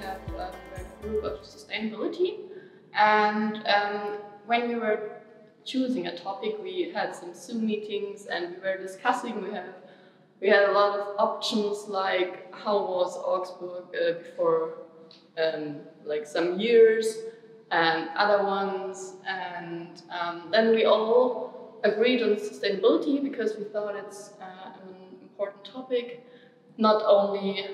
have a group of sustainability, and when we were choosing a topic, we had some Zoom meetings and we were discussing. We had a lot of options, like how was Augsburg before like some years, and other ones, and then we all agreed on sustainability because we thought it's an important topic. Not only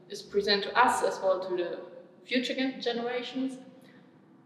is present to us as well to the future generations.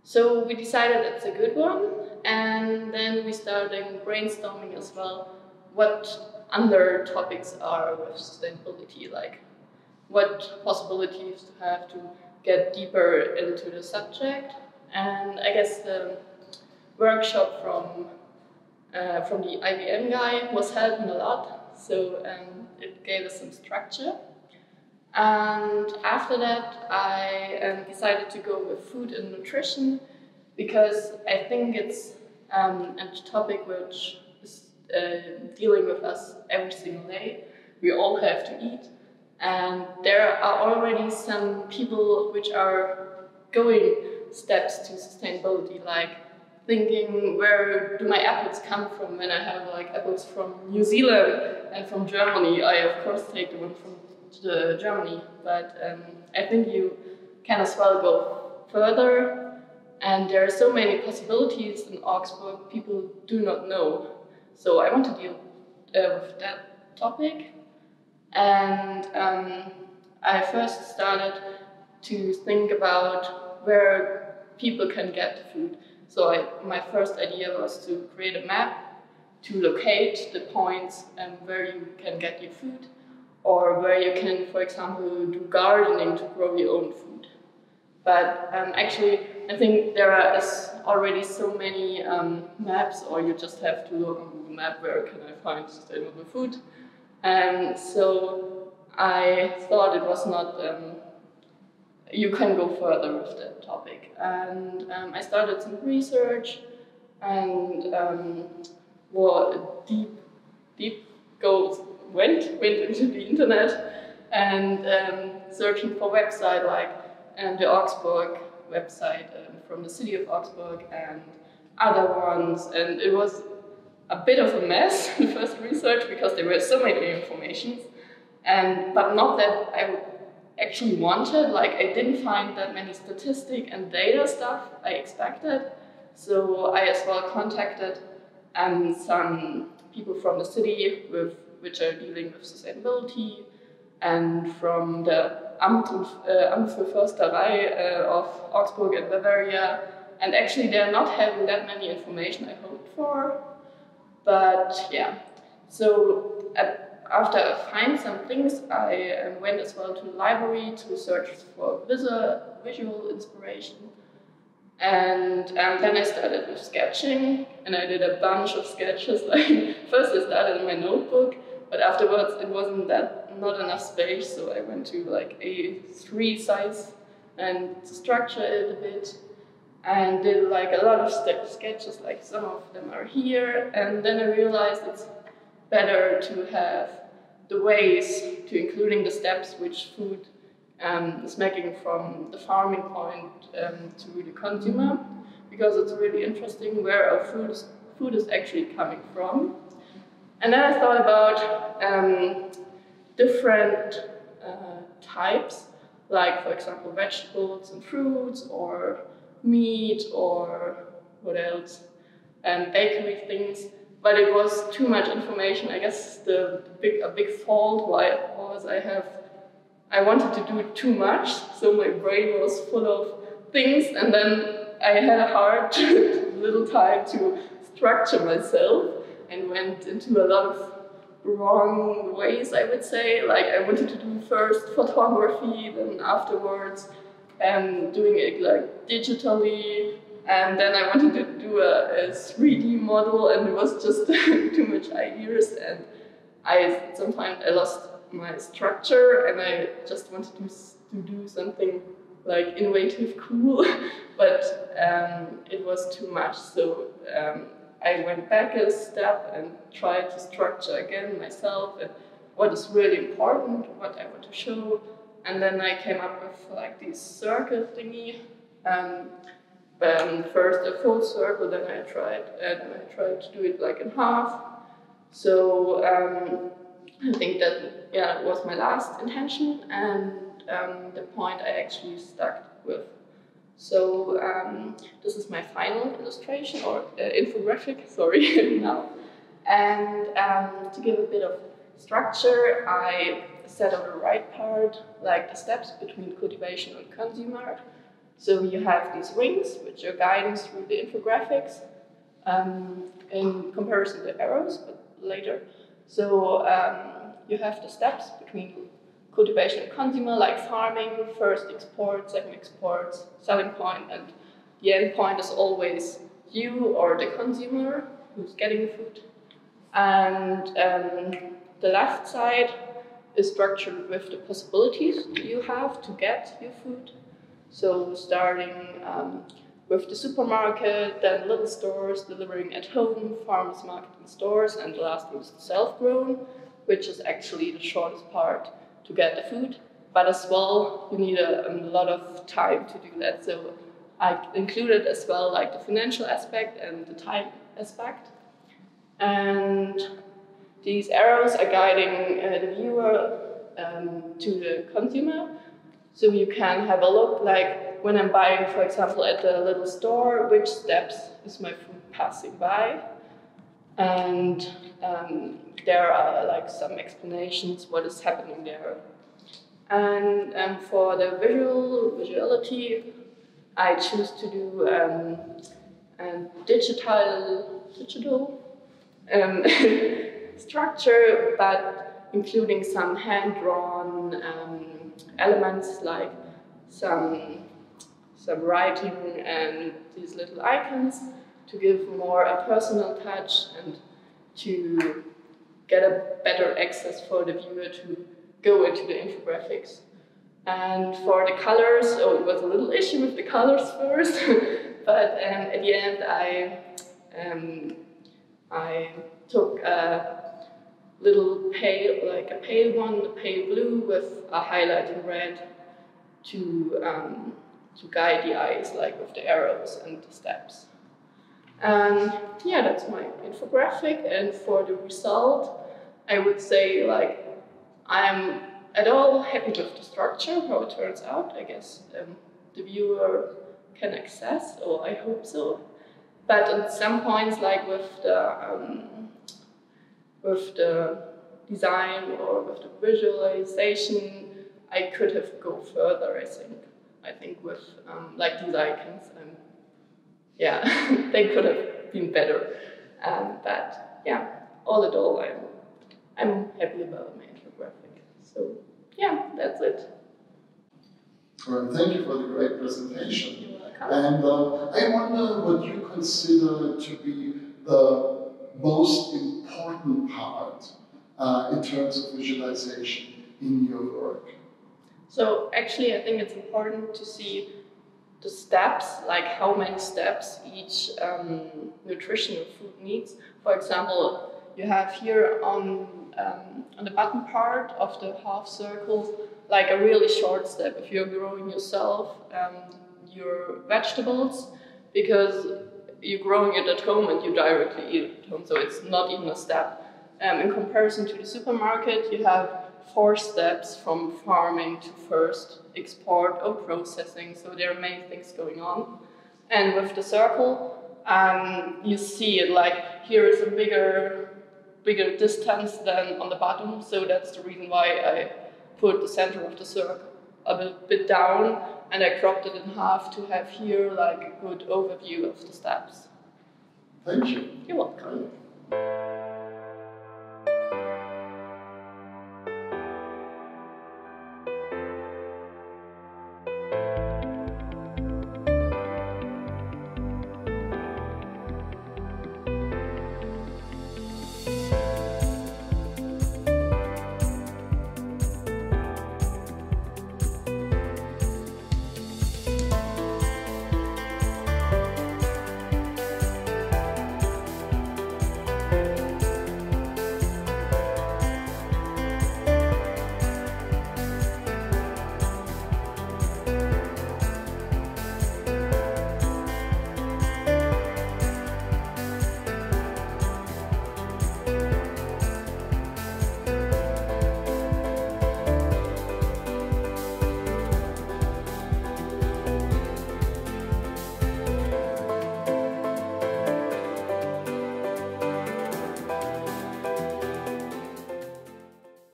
So we decided it's a good one, and then we started brainstorming as well what other topics are with sustainability, like what possibilities to have to get deeper into the subject. And I guess the workshop from the IBM guy was helping a lot, so it gave us some structure. And after that, I decided to go with food and nutrition because I think it's a topic which is dealing with us every single day. We all have to eat, and there are already some people which are going steps to sustainability, like thinking, where do my apples come from? When I have like apples from New Zealand and from Germany, I of course take the one from Germany, but I think you can as well go further, and there are so many possibilities in Augsburg people do not know. So I want to deal with that topic, and I first started to think about where people can get food. So my first idea was to create a map to locate the points where you can get your food, or where you can, for example, do gardening to grow your own food. But actually, I think there are already so many maps, or you just have to look on Google Map, where can I find sustainable food. So I thought it was not, you can go further with that topic. And I started some research, and deep goals went into the internet, and searching for websites like the Augsburg website from the city of Augsburg and other ones, and it was a bit of a mess, the first research, because there were so many informations, but not that I actually wanted. Like, I didn't find that many statistic and data stuff I expected, so I as well contacted some people from the city which are dealing with sustainability, and from the Amt für Försterei of Augsburg and Bavaria. And actually they're not having that many information I hoped for. But yeah, so after I find some things, I went as well to the library to search for visual inspiration. And then I started with sketching, and I did a bunch of sketches. Like, first I started in my notebook, but afterwards it wasn't not enough space, so I went to like A3 size and structure it a bit, and did like a lot of sketches, like some of them are here, and then I realized it's better to have the ways to including the steps which food is making from the farming point to the consumer, because it's really interesting where our food is actually coming from. And then I thought about different types, like for example vegetables and fruits, or meat, or what else, bakery things. But it was too much information. I guess a big fault was I wanted to do too much, so my brain was full of things, and then I had a hard little time to structure myself, and went into a lot of wrong ways, I would say. Like, I wanted to do first photography, then afterwards doing it like digitally, and then I wanted to do a 3D model, and it was just too much ideas, and sometimes I lost my structure, and I just wanted to do something like innovative, cool, but it was too much. So I went back a step and tried to structure again myself, and what is really important, what I want to show, and then I came up with like this circle thingy. First a full circle, then I tried to do it like in half. So I think that was my last intention, and the point I actually stuck with. So this is my final illustration or infographic, sorry, now. And to give a bit of structure, I set on the right part like the steps between cultivation and consumer. So you have these rings which are guiding through the infographics in comparison to arrows, but later. So you have the steps between cultivation and consumer, like farming, first export, second export, selling point, and the end point is always you or the consumer who's getting food. And the left side is structured with the possibilities you have to get your food. So starting with the supermarket, then little stores delivering at home, farmers market and stores, and the last one is the self-grown, which is actually the shortest part to get the food. But as well, you need a lot of time to do that. So I included as well like the financial aspect and the time aspect. And these arrows are guiding the viewer to the consumer. So you can have a look, like when I'm buying, for example, at the little store, which steps is my food passing by. And there are like some explanations what is happening there. And for the visuality, I choose to do digital structure, but including some hand-drawn elements like some writing and these little icons to give more a personal touch and to get a better access for the viewer to go into the infographics. And for the colors, it was a little issue with the colors first, but at the end I took a little pale, like a pale one, a pale blue with a highlight in red to guide the eyes, like with the arrows and the steps. And yeah, that's my infographic. And for the result, I would say like I'm at all happy with the structure, how it turns out. I guess the viewer can access, or I hope so. But at some points, like with the design or with the visualization, I could have go further. I think with like these icons, they could have been better. But yeah, all in all, I'm happy about my infographic. So yeah, that's it. Well, thank you for the great presentation. You're welcome. And I wonder what you consider to be the most important part in terms of visualization in your work. So actually, I think it's important to see the steps, like how many steps each nutritional food needs. For example, you have here on the bottom part of the half circle, like a really short step if you're growing yourself your vegetables, because you're growing it at home and you directly eat it at home, so it's not even a step. In comparison to the supermarket, you have 4 steps from farming to first export or processing, so there are many things going on. And with the circle, you see it like here is a bigger distance than on the bottom, so that's the reason why I put the center of the circle a bit down, and I cropped it in half to have here like a good overview of the steps. Thank you. You're welcome.